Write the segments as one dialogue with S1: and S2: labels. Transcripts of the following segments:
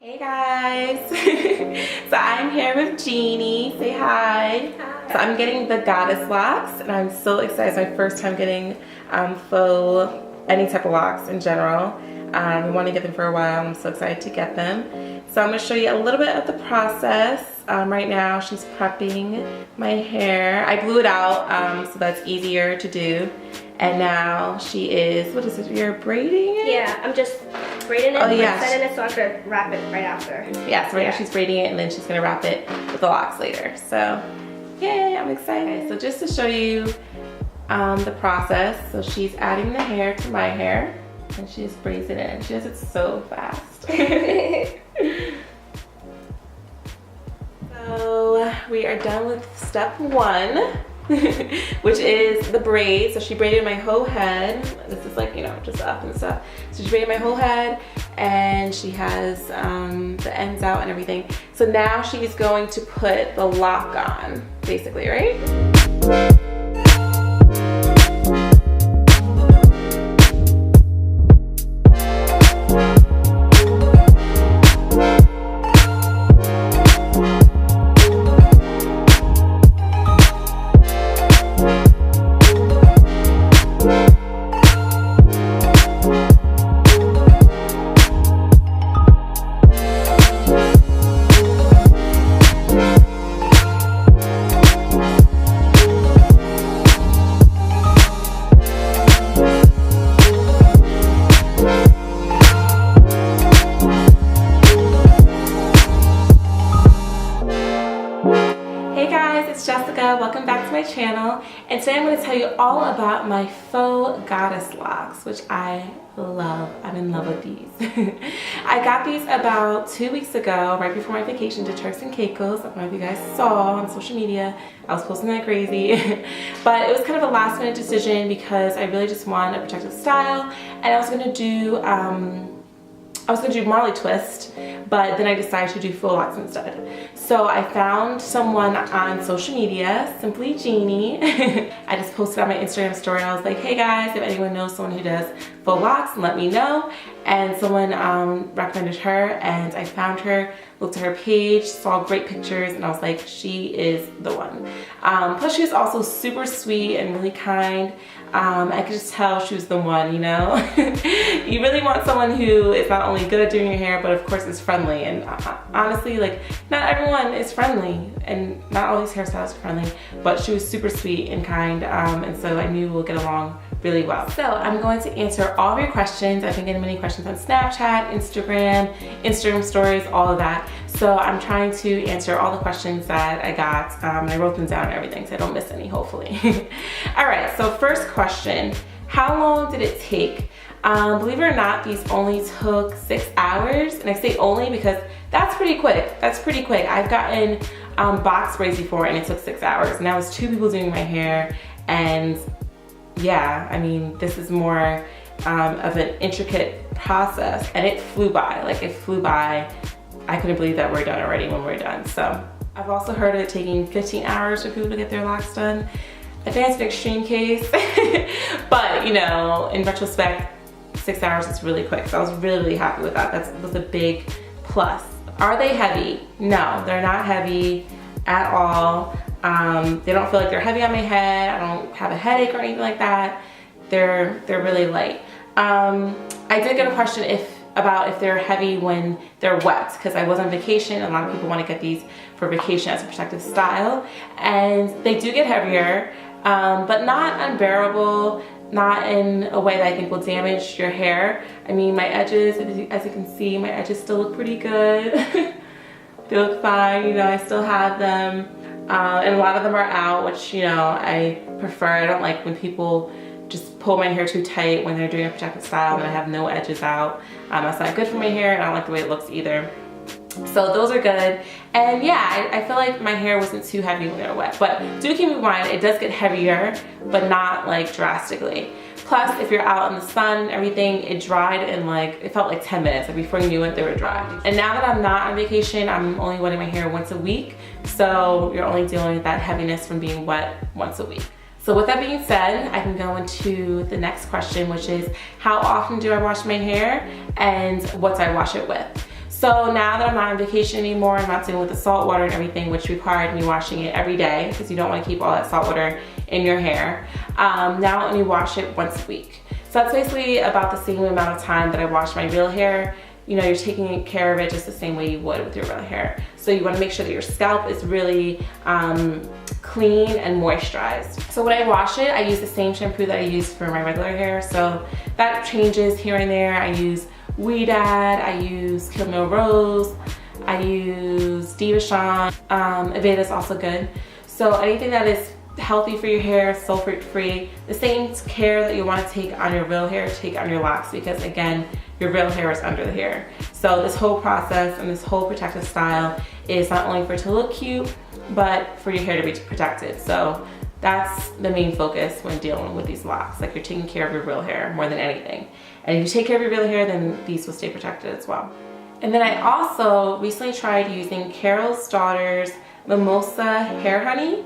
S1: Hey guys, so I'm here with Jeannie. Say hi.
S2: Hi.
S1: So I'm getting the Goddess locks and I'm so excited. It's my first time getting faux, any type of locks in general. I want to get them for a while. I'm so excited to get them. So I'm going to show you a little bit of the process. Right now she's prepping my hair. I blew it out so that's easier to do. And now she is, what is it, you're braiding it?
S2: Yeah, I'm just braiding it, setting it so I could wrap it right after.
S1: Yeah, so right now she's braiding it and then she's going to wrap it with the locks later. So, yay, I'm excited. So just to show you the process, so she's adding the hair to my hair and she just braids it in. She does it so fast. So we are done with step one, which is the braid. So she braided my whole head. This is like, you know, just up and stuff. So she braided my whole head and she has the ends out and everything. So now she's going to put the lock on, basically, right? Welcome back to my channel, and today I'm going to tell you all about my faux goddess locks, which I love. I'm in love with these. I got these about 2 weeks ago, right before my vacation to Turks and Caicos. I don't know if you guys saw on social media. I was posting like crazy, but it was kind of a last minute decision because I really just wanted a protective style, and I was going to do Marley twist, but then I decided to do faux locks instead. So I found someone on social media, Simply Jeannie. I just posted on my Instagram story. I was like, hey guys, if anyone knows someone who does faux locks, let me know. And someone recommended her, and I found her, looked at her page, saw great pictures, and I was like, she is the one. Plus she was also super sweet and really kind. I could just tell she was the one, you know? You really want someone who is not only good at doing your hair, but of course is friendly. And honestly, like, not everyone is friendly, and not all these hairstylists are friendly, but she was super sweet and kind, and so I knew we'll get along really well. So I'm going to answer all of your questions. I've been getting many questions on Snapchat, Instagram stories, all of that. So I'm trying to answer all the questions that I got, and I wrote them down and everything so I don't miss any, hopefully. All right, so first question, how long did it take? Believe it or not, these only took 6 hours, and I say only because that's pretty quick. That's pretty quick. I've gotten box braids before and it took 6 hours, and that was 2 people doing my hair, and yeah, I mean, this is more of an intricate process, and it flew by. Like, it flew by. I couldn't believe that we're done already when we're done. So I've also heard of it taking 15 hours for people to get their locks done. I think it's an extreme case, but you know, in retrospect, 6 hours is really quick. So I was really, really happy with that. That was a big plus. Are they heavy? No, they're not heavy at all. They don't feel like they're heavy on my head. I don't have a headache or anything like that. They're really light. I did get a question about if they're heavy when they're wet, because I was on vacation. A lot of people want to get these for vacation as a protective style, and they do get heavier, but not unbearable, not in a way that I think will damage your hair. I mean, my edges, as you can see, my edges still look pretty good. They look fine, you know, I still have them. And a lot of them are out, which, you know, I prefer. I don't like when people just pull my hair too tight when they're doing a protective style and I have no edges out. That's not good for my hair, and I don't like the way it looks either. So those are good. And yeah, I feel like my hair wasn't too heavy when they were wet, but do keep in mind, it does get heavier, but not like drastically. Plus, if you're out in the sun and everything, it dried in like, it felt like 10 minutes. Like before you knew it, they were dry. And now that I'm not on vacation, I'm only wetting my hair once a week. So you're only dealing with that heaviness from being wet once a week. So with that being said, I can go into the next question, which is how often do I wash my hair and what do I wash it with? So now that I'm not on vacation anymore, I'm not dealing with the salt water and everything, which required me washing it every day because you don't want to keep all that salt water in your hair. Now I only wash it once a week. So that's basically about the same amount of time that I wash my real hair. You know, you're taking care of it just the same way you would with your real hair. So you want to make sure that your scalp is really clean and moisturized. So when I wash it, I use the same shampoo that I use for my regular hair. So that changes here and there. I use Weedad, I use Kill Mill Rose, I use Diva Shine. Aveda is also good. So anything that is healthy for your hair, sulfate free, the same care that you want to take on your real hair, take on your locks, because again, your real hair is under the hair. So this whole process and this whole protective style is not only for it to look cute, but for your hair to be protected. So that's the main focus when dealing with these locks. Like, you're taking care of your real hair more than anything. And if you take care of your real hair, then these will stay protected as well. And then I also recently tried using Carol's Daughter's Mimosa Hair Honey.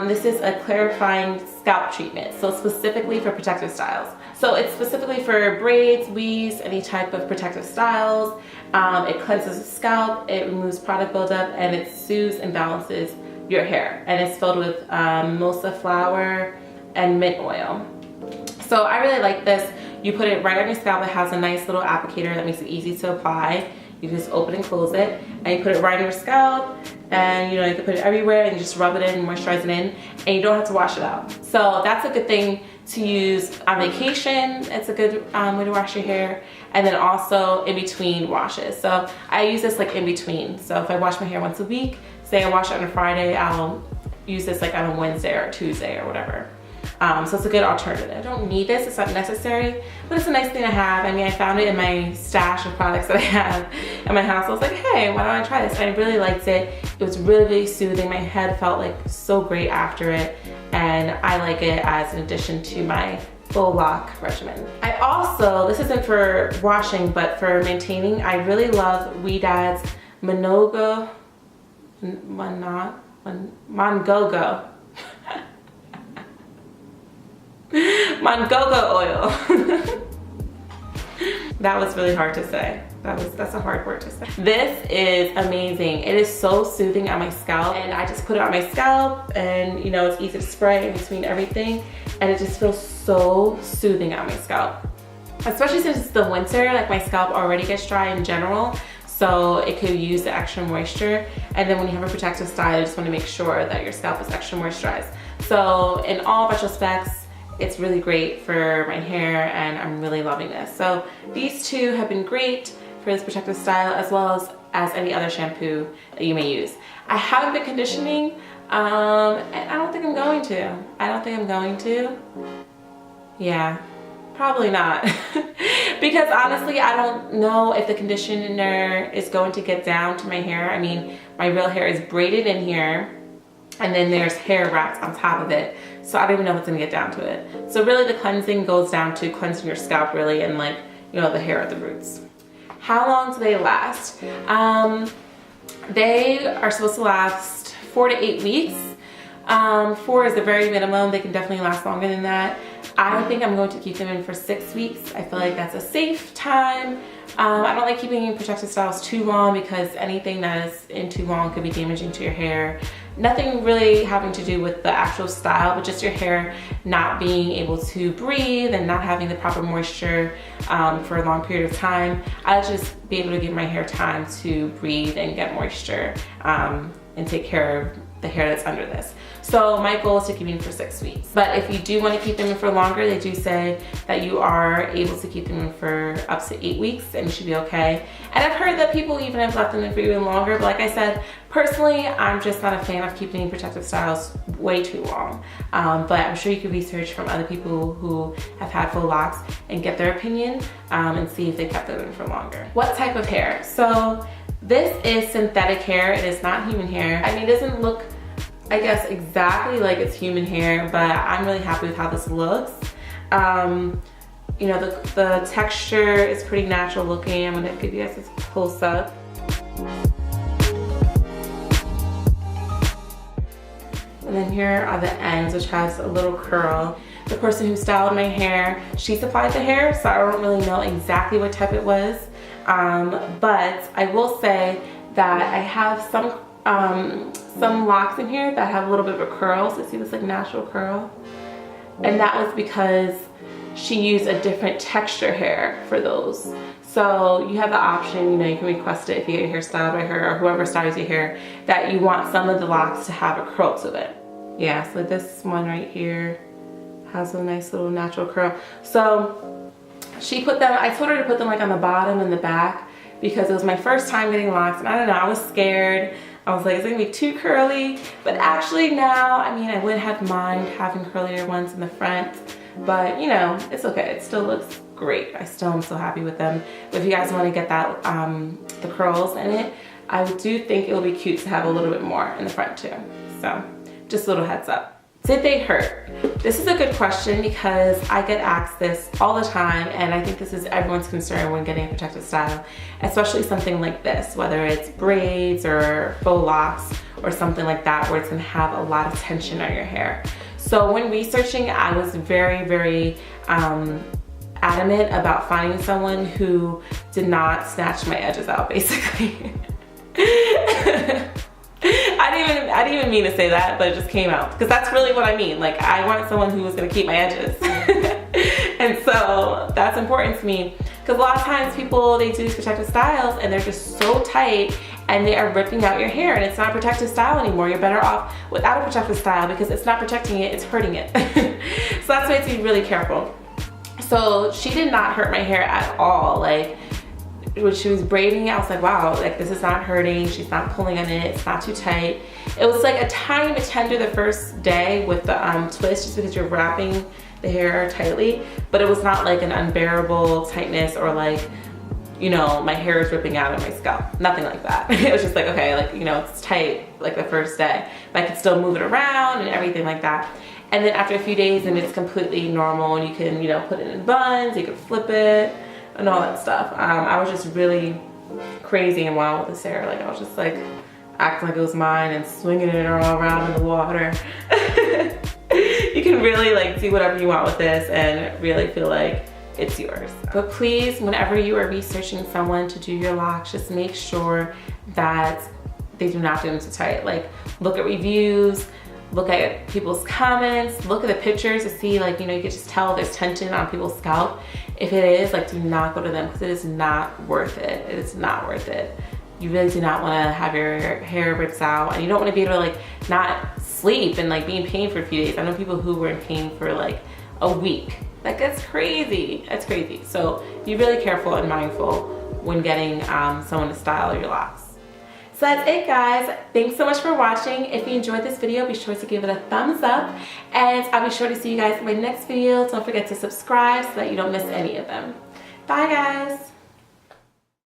S1: This is a clarifying scalp treatment, so specifically for protective styles. So it's specifically for braids, weaves, any type of protective styles. It cleanses the scalp, it removes product buildup, and it soothes and balances your hair. And it's filled with mimosa flower and mint oil. So I really like this. You put it right on your scalp. It has a nice little applicator that makes it easy to apply. You just open and close it, and you put it right on your scalp, and you know, you can put it everywhere and you just rub it in and moisturize it in, and you don't have to wash it out. So that's a good thing to use on vacation. It's a good way to wash your hair, and then also in between washes. So I use this like in between. So if I wash my hair once a week, say I wash it on a Friday, I'll use this like on a Wednesday or Tuesday or whatever. So it's a good alternative. I don't need this, it's not necessary, but it's a nice thing to have. I mean, I found it in my stash of products that I have in my house. I was like, hey, why don't I try this? And I really liked it. It was really, really soothing. My head felt like so great after it, and I like it as an addition to my full lock regimen. I also, this isn't for washing, but for maintaining, I really love Weedad's Mongogo Mongogo oil. That was really hard to say. That's a hard word to say. This is amazing. It is so soothing on my scalp, and I just put it on my scalp, and you know, it's easy to spray in between everything, and it just feels so soothing on my scalp. Especially since it's the winter, like my scalp already gets dry in general, so it could use the extra moisture. And then when you have a protective style, you just want to make sure that your scalp is extra moisturized. So in all retrospects, it's really great for my hair, and I'm really loving this. So these two have been great for this protective style, as well as any other shampoo that you may use. I haven't been conditioning, and I don't think I'm going to. I don't think I'm going to. Yeah, probably not. Because honestly, I don't know if the conditioner is going to get down to my hair. I mean, my real hair is braided in here, and then there's hair wrapped on top of it. So I don't even know what's gonna get down to it. So really the cleansing goes down to cleansing your scalp really, and like, you know, the hair at the roots. How long do they last? They are supposed to last 4 to 8 weeks. 4 is the very minimum. They can definitely last longer than that. I think I'm going to keep them in for 6 weeks. I feel like that's a safe time. I don't like keeping protective styles too long, because anything that is in too long could be damaging to your hair. Nothing really having to do with the actual style, but just your hair not being able to breathe and not having the proper moisture for a long period of time. I just be able to give my hair time to breathe and get moisture and take care of the hair that's under this. So my goal is to keep them for 6 weeks. But if you do want to keep them in for longer, they do say that you are able to keep them in for up to 8 weeks, and you should be okay. And I've heard that people even have left them in for even longer, but like I said, personally, I'm just not a fan of keeping protective styles way too long. But I'm sure you can research from other people who have had faux locks and get their opinion and see if they kept them in for longer. What type of hair? So this is synthetic hair. It is not human hair. I mean, it doesn't look, I guess, exactly like it's human hair, but I'm really happy with how this looks. You know, the texture is pretty natural looking. I'm gonna give you guys this close up. And then here are the ends, which has a little curl. The person who styled my hair, she supplied the hair, so I don't really know exactly what type it was. But I will say that I have some locks in here that have a little bit of a curl. So see this like natural curl? And that was because she used a different texture hair for those. So you have the option, you know, you can request it if you get your hair styled by her or whoever styles your hair, that you want some of the locks to have a curl to it. Yeah, so this one right here has a nice little natural curl. So she put them, I told her to put them like on the bottom and the back because it was my first time getting locks, and I don't know, I was scared. I was like, is it gonna be too curly? But actually now, I mean, I wouldn't have mind having curlier ones in the front, but you know, it's okay. It still looks great. I still am so happy with them. But if you guys wanna get that, the curls in it, I do think it'll be cute to have a little bit more in the front too. So just a little heads up. Did they hurt? This is a good question because I get asked this all the time, and I think this is everyone's concern when getting a protective style, especially something like this, whether it's braids or faux locks or something like that where it's gonna have a lot of tension on your hair. So when researching, I was very, very adamant about finding someone who did not snatch my edges out, basically. I didn't even mean to say that, but it just came out because that's really what I mean. Like, I wanted someone who was gonna keep my edges. And so that's important to me because a lot of times people, they do these protective styles and they're just so tight and they are ripping out your hair, and it's not a protective style anymore. You're better off without a protective style because it's not protecting it, it's hurting it. So that's why you have to be really careful. So she did not hurt my hair at all. Like, when she was braiding it, I was like, wow, like this is not hurting. She's not pulling on it. It's not too tight. It was like a tiny bit tender the first day with the twist, just because you're wrapping the hair tightly, but it was not like an unbearable tightness or like, you know, my hair is ripping out of my scalp. Nothing like that. It was just like, okay, like, you know, it's tight like the first day, but I could still move it around and everything like that. And then after a few days, and it's completely normal, and you can, you know, put it in buns, you can flip it, and all that stuff. I was just really crazy and wild with this hair. Like, I was just like acting like it was mine and swinging it all around in the water. You can really like do whatever you want with this and really feel like it's yours. But please, whenever you are researching someone to do your locks, just make sure that they do not do them too tight. Like, look at reviews, look at people's comments, look at the pictures to see, like, you know, you can just tell there's tension on people's scalp. If it is, like, do not go to them because it is not worth it. It is not worth it. You really do not want to have your hair ripped out, and you don't want to be able to like not sleep and like be in pain for a few days. I know people who were in pain for like a week. Like, that's crazy. That's crazy. So be really careful and mindful when getting someone to style your locks. So that's it, guys. Thanks so much for watching. If you enjoyed this video, be sure to give it a thumbs up, and I'll be sure to see you guys in my next video. Don't forget to subscribe so that you don't miss any of them. Bye, guys.